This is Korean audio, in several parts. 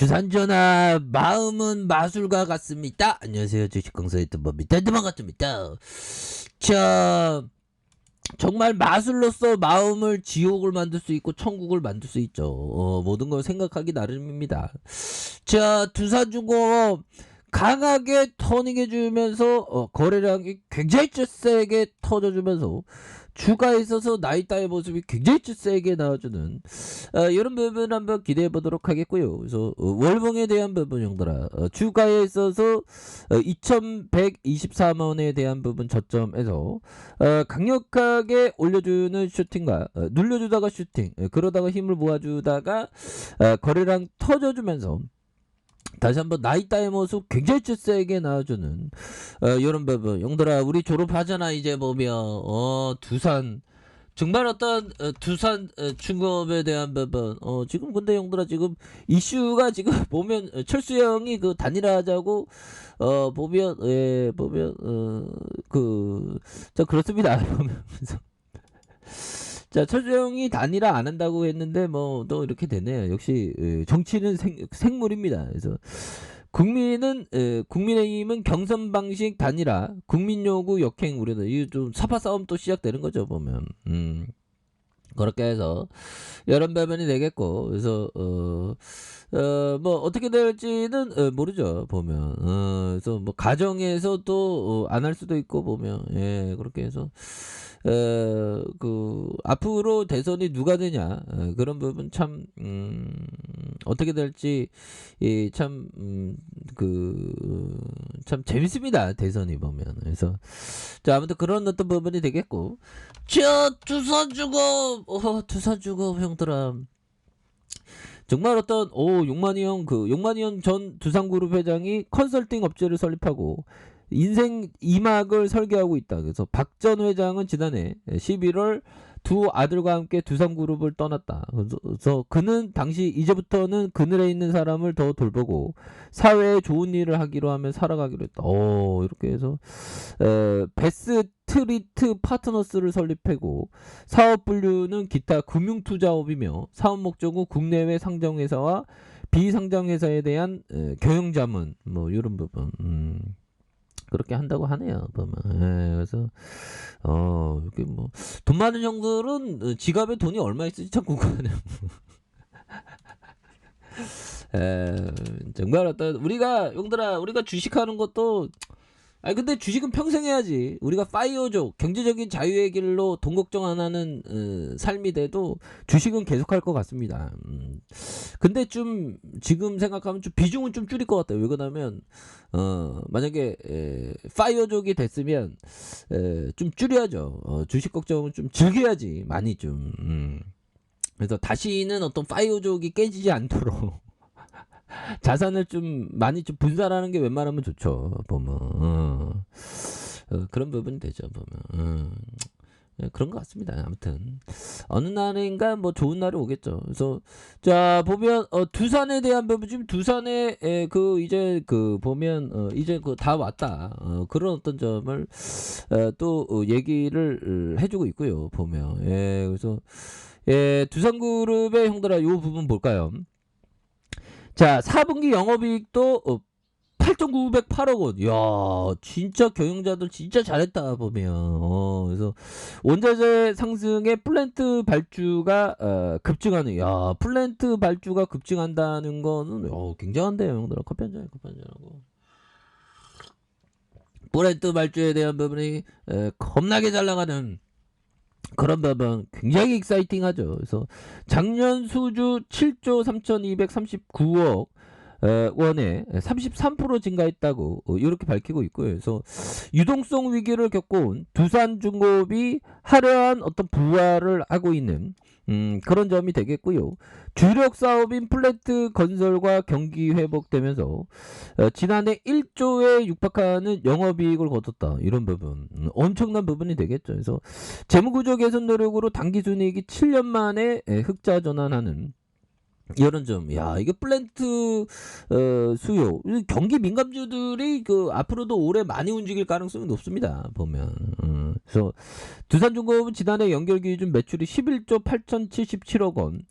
주산전화 마음은 마술과 같습니다. 안녕하세요. 주식강사 유튜버 밑에드만 같습니다. 자, 정말 마술로서 마음을 지옥을 만들 수 있고 천국을 만들 수 있죠. 모든 걸 생각하기 나름입니다. 자, 두산중공업 강하게 터닝해주면서 거래량이 굉장히 세게 터져주면서 주가에 있어서 나이따의 모습이 굉장히 세게 나와주는 이런 부분 한번 기대해 보도록 하겠고요. 그래서 월봉에 대한 부분 형들아, 주가에 있어서 2124만원에 대한 부분 저점에서 강력하게 올려주는 슈팅과 눌려주다가 슈팅, 그러다가 힘을 모아주다가 거래량 터져주면서 다시 한번 나이따의 모습 굉장히 세게 나와주는 이런 부분. 형들아, 우리 졸업하잖아 이제 보면 두산 정말 어떤 두산 중공업에 대한 부분. 지금 근데 형들아, 지금 이슈가 지금 보면 철수 형이 그 단일화하자고 보면 자 그렇습니다. 보면서 자, 철수형이 단일화 안 한다고 했는데 뭐 또 이렇게 되네요. 역시 정치는 생물입니다. 그래서 국민의힘은 경선 방식 단일화, 국민 요구 역행 우려다. 이 좀 사파 싸움 또 시작되는 거죠 보면. 그렇게 해서 여러 부분이 되겠고, 그래서 뭐 어떻게 될지는 모르죠 보면. 그래서 뭐 가정에서 또 안 할 수도 있고 보면, 예, 그렇게 해서 앞으로 대선이 누가 되냐, 그런 부분 참 어떻게 될지 참 재밌습니다 대선이 보면. 그래서 자, 아무튼 그런 어떤 부분이 되겠고, 저 두산중업 형들아, 정말 어떤 용만이 형 전 두산그룹 회장이 컨설팅 업체를 설립하고 인생 2막을 설계하고 있다. 그래서 박 전 회장은 지난해 11월 두 아들과 함께 두산그룹을 떠났다. 그래서 그는 당시 이제부터는 그늘에 있는 사람을 더 돌보고 사회에 좋은 일을 하기로 하며 살아가기로 했다. 이렇게 해서 베스트리트 파트너스를 설립하고 사업 분류는 기타 금융투자업이며 사업 목적은 국내외 상장회사와 비상장회사에 대한 경영자문 뭐 이런 부분. 그렇게 한다고 하네요 보면. 그래서 이렇게 뭐 돈 많은 형들은 지갑에 돈이 얼마 있을지 참 궁금하네요. 정말 어떤 우리가 주식하는 것도, 아니 근데 주식은 평생 해야지. 우리가 파이어족 경제적인 자유의 길로 돈 걱정 안 하는 삶이 돼도 주식은 계속할 것 같습니다. 근데 좀 지금 생각하면 좀 비중은 좀 줄일 것 같아요. 왜 그러냐면 만약에 파이어족이 됐으면 좀 줄여야죠. 주식 걱정은 좀 즐겨야지 많이 좀. 그래서 다시는 어떤 파이어족이 깨지지 않도록 자산을 좀 많이 좀 분산하는 게 웬만하면 좋죠 보면. 그런 부분이 되죠 보면. 그런 것 같습니다. 아무튼 어느 날인가 뭐 좋은 날이 오겠죠. 그래서 자 보면 두산에 대한 부분, 지금 두산에 이제 보면 이제 다 왔다. 그런 어떤 점을 또 얘기를 해주고 있고요 보면. 예, 그래서 두산그룹의 형들아, 요 부분 볼까요? 자, 4분기 영업이익도 8,908억 원. 이야, 진짜 경영자들 진짜 잘했다 보면. 그래서 원자재 상승에 플랜트 발주가 급증하는. 야, 플랜트 발주가 급증한다는 거는 굉장한데요, 형들아. 커피 한 잔하고. 플랜트 발주에 대한 부분이 겁나게 잘 나가는 그런 부분 굉장히 익사이팅하죠. 그래서 작년 수주 7조 3,239억 원에 33% 증가했다고 이렇게 밝히고 있고요. 그래서 유동성 위기를 겪어온 두산중공업이 화려한 어떤 부활을 하고 있는 그런 점이 되겠고요. 주력 사업인 플랜트 건설과 경기 회복되면서 지난해 1조에 육박하는 영업이익을 거뒀다. 이런 부분 엄청난 부분이 되겠죠. 그래서 재무구조 개선 노력으로 당기순이익이 7년 만에 흑자 전환하는 이런 점. 야, 이게 플랜트 수요, 경기 민감주들이 앞으로도 올해 많이 움직일 가능성이 높습니다 보면. 그래서 두산중공업은 지난해 연결 기준 매출이 11조 8,077억 원,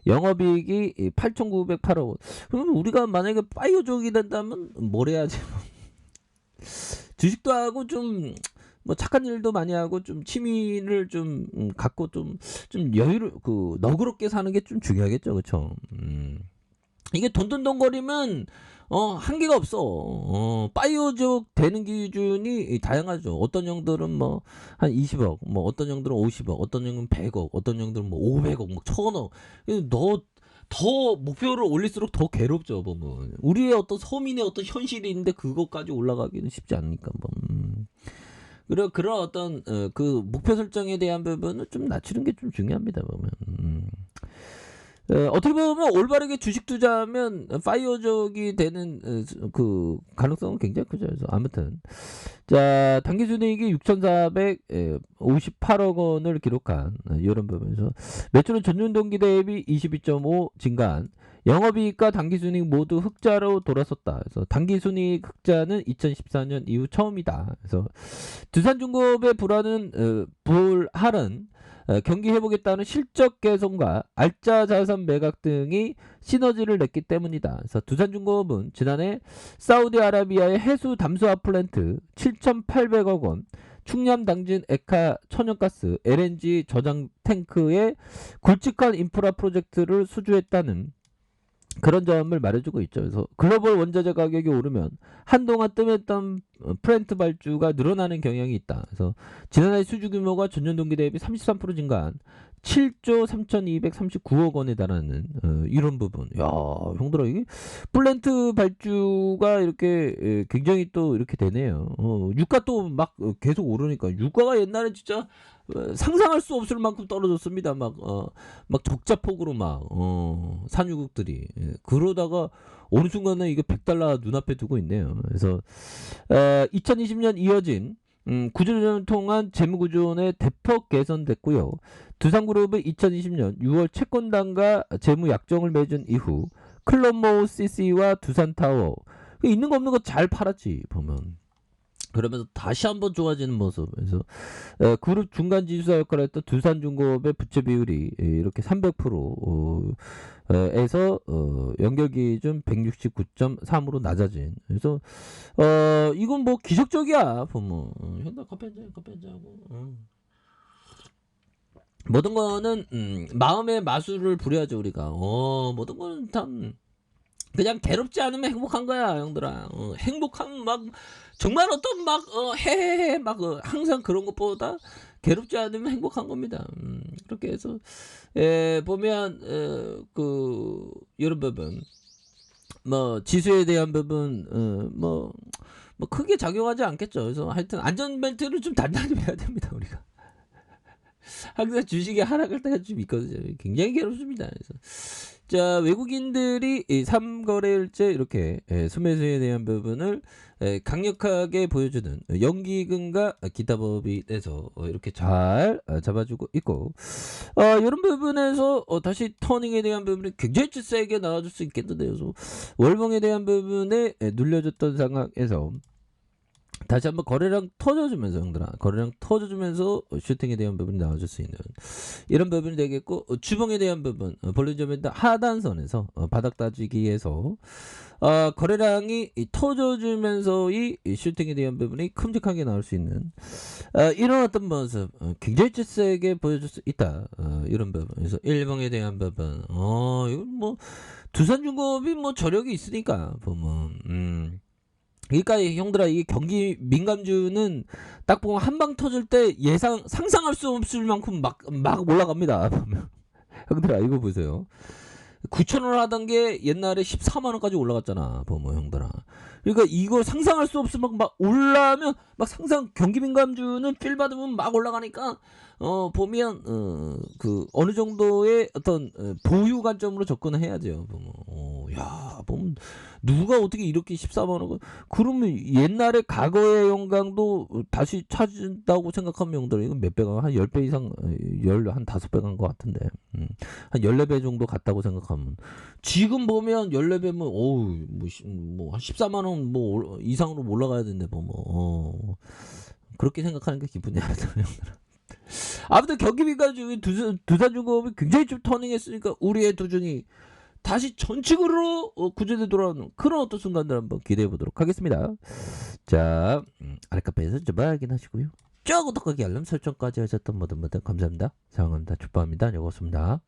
영업이익이 8,908억 원. 그럼 우리가 만약에 파이어족이 된다면 뭘 해야지? 주식도 하고 좀 뭐 착한 일도 많이 하고 좀 취미를 좀 갖고 좀 여유를 너그럽게 사는 게 좀 중요하겠죠, 그렇죠? 이게 돈돈돈거리면 한계가 없어. 파이어족 되는 기준이 다양하죠. 어떤 형들은 뭐 한 20억, 뭐 어떤 형들은 50억, 어떤 형들은 100억, 어떤 형들은 뭐 500억, 뭐 1000억. 너 더 목표를 올릴수록 더 괴롭죠, 보면. 우리의 어떤 서민의 어떤 현실이 있는데 그것까지 올라가기는 쉽지 않으니까 뭐. 그리고 그런 어떤 그 목표 설정에 대한 부분은 좀 낮추는 게 좀 중요합니다, 보면. 어떻게 보면 올바르게 주식 투자하면 파이어족이 되는 그 가능성은 굉장히 크죠. 그래서 아무튼 자 단기 순이익이 6,458억 원을 기록한 이런 부분에서 매출은 전년 동기 대비 22.5 증가한 영업이익과 단기순이익 모두 흑자로 돌아섰다. 그래서 단기순이익 흑자는 2014년 이후 처음이다. 그래서 두산중공업의 불할은 경기 회복에 따른 실적 개선과 알짜 자산 매각 등이 시너지를 냈기 때문이다. 그래서 두산중공업은 지난해 사우디아라비아의 해수 담수화 플랜트 7,800억 원, 충남 당진 에카 천연가스 LNG 저장 탱크의 굵직한 인프라 프로젝트를 수주했다는 그런 점을 말해주고 있죠. 그래서 글로벌 원자재 가격이 오르면 한동안 뜸했던 플랜트 발주가 늘어나는 경향이 있다. 그래서 지난해 수주 규모가 전년 동기 대비 33% 증가한 7조 3,239억 원에 달하는 이런 부분. 야, 형들아 이게 플랜트 발주가 이렇게 굉장히 또 이렇게 되네요. 유가 또 막 계속 오르니까 유가가 옛날에 진짜 상상할 수 없을 만큼 떨어졌습니다. 막 적자폭으로 산유국들이 그러다가 어느 순간에 이게 $100 눈앞에 두고 있네요. 그래서 2020년 이어진 9년 동안 재무구조의 대폭 개선됐고요. 두산그룹은 2020년 6월 채권단과 재무 약정을 맺은 이후 클럽모 CC와 두산타워 있는 거 없는 거 잘 팔았지 보면. 그러면서 다시 한번 좋아지는 모습. 그래서 그룹 중간 지주사 역할을 했던 두산중공업의 부채 비율이 이렇게 300%에서 연결 기준 169.3으로 낮아진. 그래서 이건 뭐 기적적이야 보면. 현대 커피 한잔 하고. 모든 거는 마음의 마술을 부려야죠 우리가. 모든 거는 참 그냥 괴롭지 않으면 행복한 거야 형들아. 행복한 정말 어떤 헤헤헤 항상 그런 것보다 괴롭지 않으면 행복한 겁니다. 그렇게 해서 보면 이런 부분 뭐 지수에 대한 부분 뭐 크게 작용하지 않겠죠. 그래서 하여튼 안전벨트를 좀 단단히 매야 됩니다 우리가. 항상 주식이 하락할 때가 좀 있거든요. 굉장히 괴롭습니다. 그래서 자 외국인들이 3거래일째 이렇게 순매수에 대한 부분을 강력하게 보여주는 연기금과 기타법인에서 이렇게 잘 잡아주고 있고 이런 부분에서 다시 터닝에 대한 부분이 굉장히 세게 나와줄 수 있겠는데요. 그래서 월봉에 대한 부분에 눌려줬던 상황에서 다시 한번 거래량 터져주면서 형들아 거래량 터져주면서 슈팅에 대한 부분이 나와줄 수 있는 이런 부분이 되겠고 주봉에 대한 부분 볼륨점의 하단선에서 바닥 따지기에서 거래량이 터져주면서 이 슈팅에 대한 부분이 큼직하게 나올 수 있는 이런 어떤 모습 굉장히 세게 보여줄 수 있다. 이런 부분 그래서 일봉에 대한 부분 이건 뭐 두산중공업이 뭐 저력이 있으니까 보면 그러니까 형들아 이게 경기 민감주는 딱 보면 한방 터질 때 상상할 수 없을 만큼 막 올라갑니다. 보면 형들아 이거 보세요. 9,000원 하던 게 옛날에 14만원까지 올라갔잖아 보면 형들아. 그러니까 이거 상상할 수 없을 만큼 막 올라면 상상 경기 민감주는 필 받으면 막 올라가니까 보면 어느 정도의 어떤 보유 관점으로 접근을 해야죠. 보면 보면 누가 어떻게 이렇게 14만원 그러면 옛날에 과거의 영광도 다시 찾은다고 생각하면 형들 이건 몇 배가 한 10배 이상 한 5배 간 것 같은데 한 14배 정도 갔다고 생각하면 지금 보면 14배면 한 14만원 이상으로 올라가야 되는데 보면 그렇게 생각하는 게 기분이 나요. 아무튼 경기비 가지고 두산중공업이 굉장히 좀 터닝했으니까 우리의 도중이 다시 전직으로 구제대 돌아오는 그런 어떤 순간들 한번 기대해 보도록 하겠습니다. 자, 아랫카페에서 좀 확인하시고요. 쭉 구독하기 알람 설정까지 하셨던 모든 분들 감사합니다. 사랑합니다. 축복합니다. 여고습니다